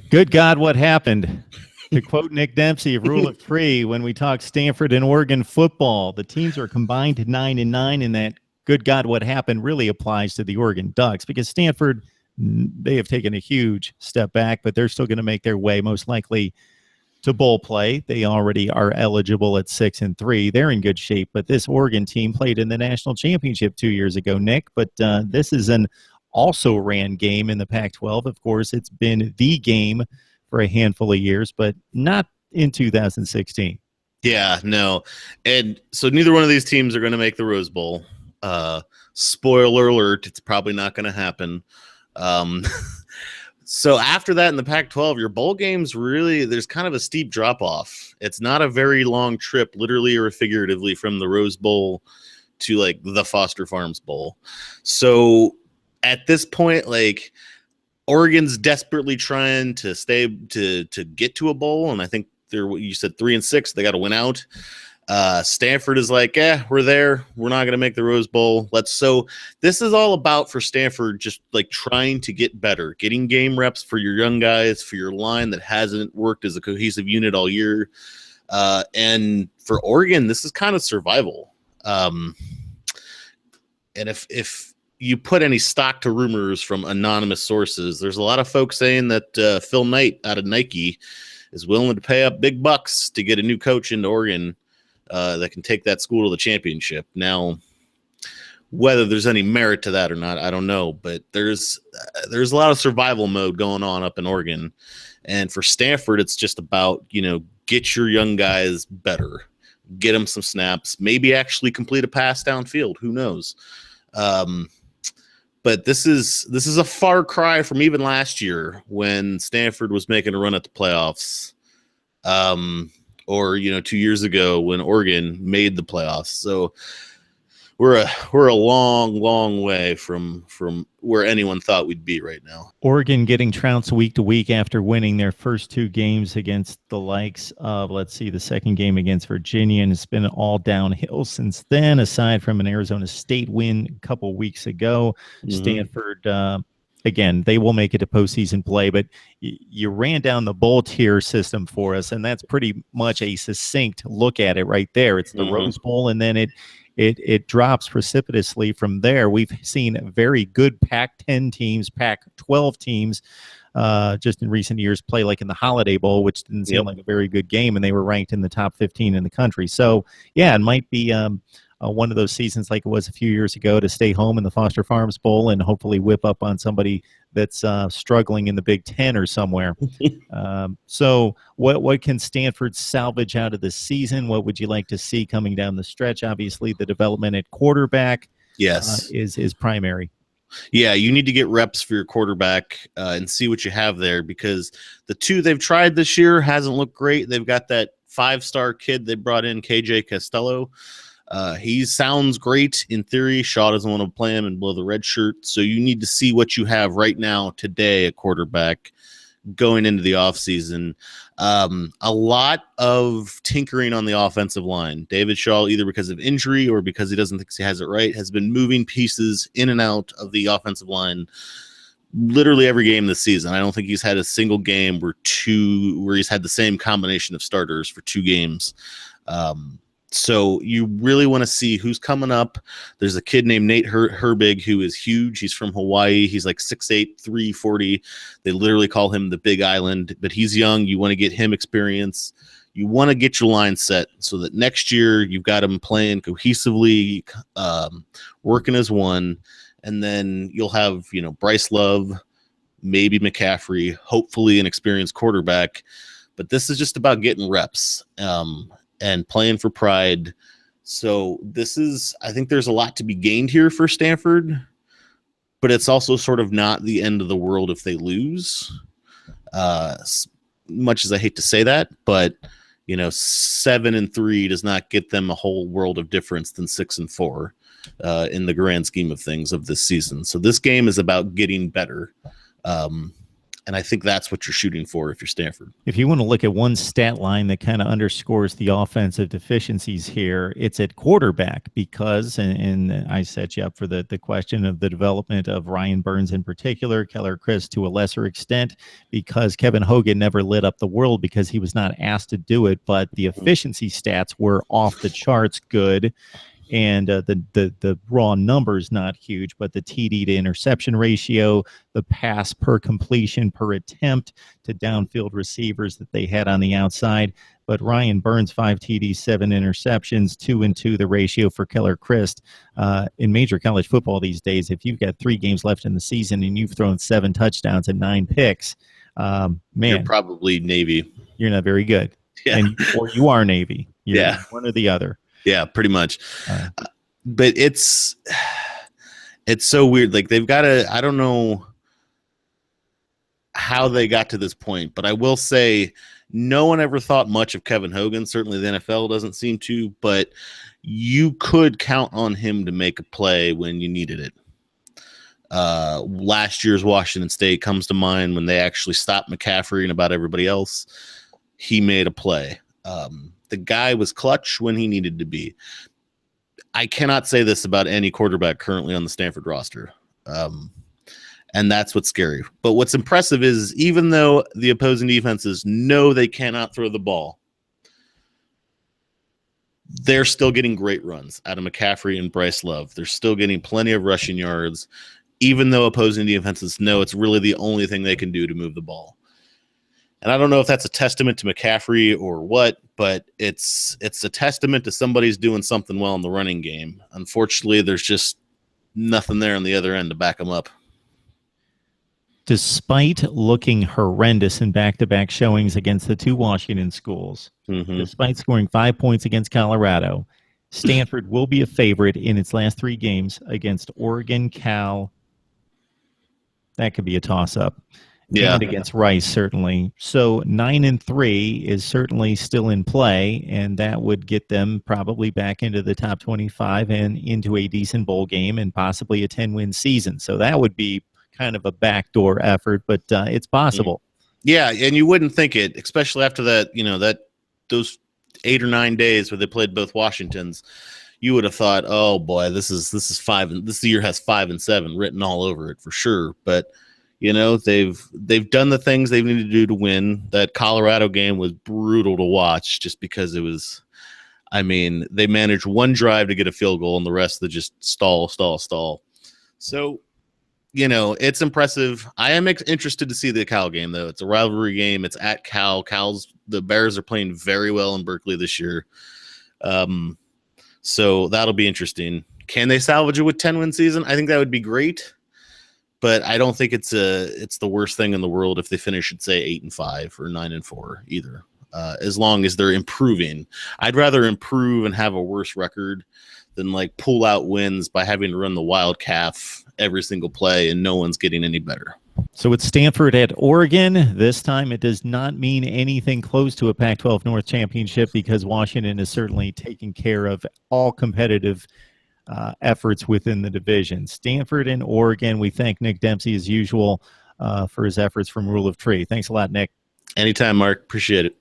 Good God, what happened? To quote Nick Dempsey of Rule of Three, when we talk Stanford and Oregon football, the teams are combined to 9-9, and that good God, what happened really applies to the Oregon Ducks because Stanford, they have taken a huge step back, but they're still going to make their way most likely to bowl play. They already are eligible at 6-3. They're in good shape, but this Oregon team played in the national championship 2 years ago, Nick. But this is an also ran game in the Pac-12. Of course, it's been the game for a handful of years, but not in 2016. Yeah, no. And so neither one of these teams are going to make the Rose Bowl. Spoiler alert, it's probably not going to happen. So after that in the Pac-12, your bowl games really, there's kind of a steep drop-off. It's not a very long trip, literally or figuratively, from the Rose Bowl to, like, the Foster Farms Bowl. So at this point, like, Oregon's desperately trying to get to a bowl, and I think they're, what you said, 3-6. They got to win out. Stanford is like, we're there. We're not going to make the Rose Bowl. So this is all about, for Stanford, just like trying to get better, getting game reps for your young guys, for your line that hasn't worked as a cohesive unit all year. And for Oregon, this is kind of survival. And if you put any stock to rumors from anonymous sources, there's a lot of folks saying that Phil Knight out of Nike is willing to pay up big bucks to get a new coach into Oregon that can take that school to the championship. Now, whether there's any merit to that or not, I don't know, but there's a lot of survival mode going on up in Oregon. And for Stanford, it's just about, get your young guys better, get them some snaps, maybe actually complete a pass downfield. Who knows? But this is a far cry from even last year when Stanford was making a run at the playoffs, or 2 years ago when Oregon made the playoffs. So we're a long way from where anyone thought we'd be right now. Oregon getting trounced week to week after winning their first two games against the likes of, the second game against Virginia, and it's been all downhill since then, aside from an Arizona State win a couple weeks ago. Mm-hmm. Stanford, again, they will make it to postseason play, but you ran down the bowl tier system for us, and that's pretty much a succinct look at it right there. It's the Rose Bowl, and then it drops precipitously from there. We've seen very good Pac-10 teams, Pac-12 teams, just in recent years play like in the Holiday Bowl, which didn't seem like a very good game, and they were ranked in the top 15 in the country. So, yeah, it might be one of those seasons like it was a few years ago to stay home in the Foster Farms Bowl and hopefully whip up on somebody that's struggling in the Big Ten or somewhere. So what can Stanford salvage out of this season? What would you like to see coming down the stretch? Obviously, the development at quarterback is primary. Yeah, you need to get reps for your quarterback and see what you have there, because the two they've tried this year hasn't looked great. They've got that 5-star kid they brought in, KJ Costello. He sounds great in theory. Shaw doesn't want to play him and blow the red shirt. So you need to see what you have right now today at quarterback going into the offseason. A lot of tinkering on the offensive line. David Shaw, either because of injury or because he doesn't think he has it right, has been moving pieces in and out of the offensive line literally every game this season. I don't think he's had a single game where he's had the same combination of starters for 2 games. So you really want to see who's coming up. There's a kid named Nate Herbig who is huge. He's from Hawaii. He's like 6'8", 340. They literally call him the Big Island, but he's young. You want to get him experience. You want to get your line set so that next year you've got him playing cohesively, working as one, and then you'll have, Bryce Love, maybe McCaffrey, hopefully an experienced quarterback. But this is just about getting reps. And playing for pride. So I think there's a lot to be gained here for Stanford, but it's also sort of not the end of the world if they lose. Much as I hate to say that, but 7-3 does not get them a whole world of difference than 6-4 in the grand scheme of things of this season. So this game is about getting better. And I think that's what you're shooting for if you're Stanford. If you want to look at one stat line that kind of underscores the offensive deficiencies here, it's at quarterback because, and I set you up for the question of the development of Ryan Burns in particular, Keller Chris to a lesser extent, because Kevin Hogan never lit up the world because he was not asked to do it, but the efficiency stats were off the charts good. And the raw numbers not huge, but the TD to interception ratio, the pass per completion per attempt to downfield receivers that they had on the outside. But Ryan Burns, 5 TDs, 7 interceptions, 2-2 the ratio for Keller Christ. In major college football these days, if you've got 3 games left in the season and you've thrown 7 touchdowns and 9 picks, man, you're probably Navy. You're not very good. Yeah. Or you are Navy. You're yeah. one or the other. Yeah, pretty much. But it's so weird. Like they've got to, I don't know how they got to this point, but I will say no one ever thought much of Kevin Hogan. Certainly the NFL doesn't seem to, but you could count on him to make a play when you needed it. Last year's Washington State comes to mind when they actually stopped McCaffrey and about everybody else. He made a play. The guy was clutch when he needed to be. I cannot say this about any quarterback currently on the Stanford roster. And that's what's scary. But what's impressive is even though the opposing defenses know they cannot throw the ball, they're still getting great runs out of McCaffrey and Bryce Love. They're still getting plenty of rushing yards, even though opposing defenses know it's really the only thing they can do to move the ball. And I don't know if that's a testament to McCaffrey or what, but it's a testament to somebody's doing something well in the running game. Unfortunately, there's just nothing there on the other end to back them up. Despite looking horrendous in back-to-back showings against the 2 Washington schools, despite scoring 5 points against Colorado, Stanford will be a favorite in its last 3 games against Oregon, Cal. That could be a toss-up. Yeah. And against Rice, certainly. So 9-3 is certainly still in play, and that would get them probably back into the top 25 and into a decent bowl game and possibly a 10-win season. So that would be kind of a backdoor effort, but it's possible. Yeah, and you wouldn't think it, especially after that, those 8 or 9 days where they played both Washingtons. You would have thought, oh boy, this is 5, and this year has 5 and 7 written all over it for sure. But they've done the things they needed to do to win. That Colorado game was brutal to watch just because it was, they managed one drive to get a field goal and the rest of just stall. So, it's impressive. I am interested to see the Cal game, though. It's a rivalry game. It's at Cal. The Bears are playing very well in Berkeley this year. So that'll be interesting. Can they salvage it with 10-win season? I think that would be great. But I don't think it's the worst thing in the world if they finish at, say, 8-5 or 9-4 either. As long as they're improving, I'd rather improve and have a worse record than pull out wins by having to run the wild calf every single play and no one's getting any better. So it's Stanford at Oregon. This time it does not mean anything close to a Pac-12 North championship because Washington is certainly taking care of all competitive efforts within the division. Stanford and Oregon. We thank Nick Dempsey as usual for his efforts from Rule of Tree. Thanks a lot, Nick. Anytime, Mark. Appreciate it.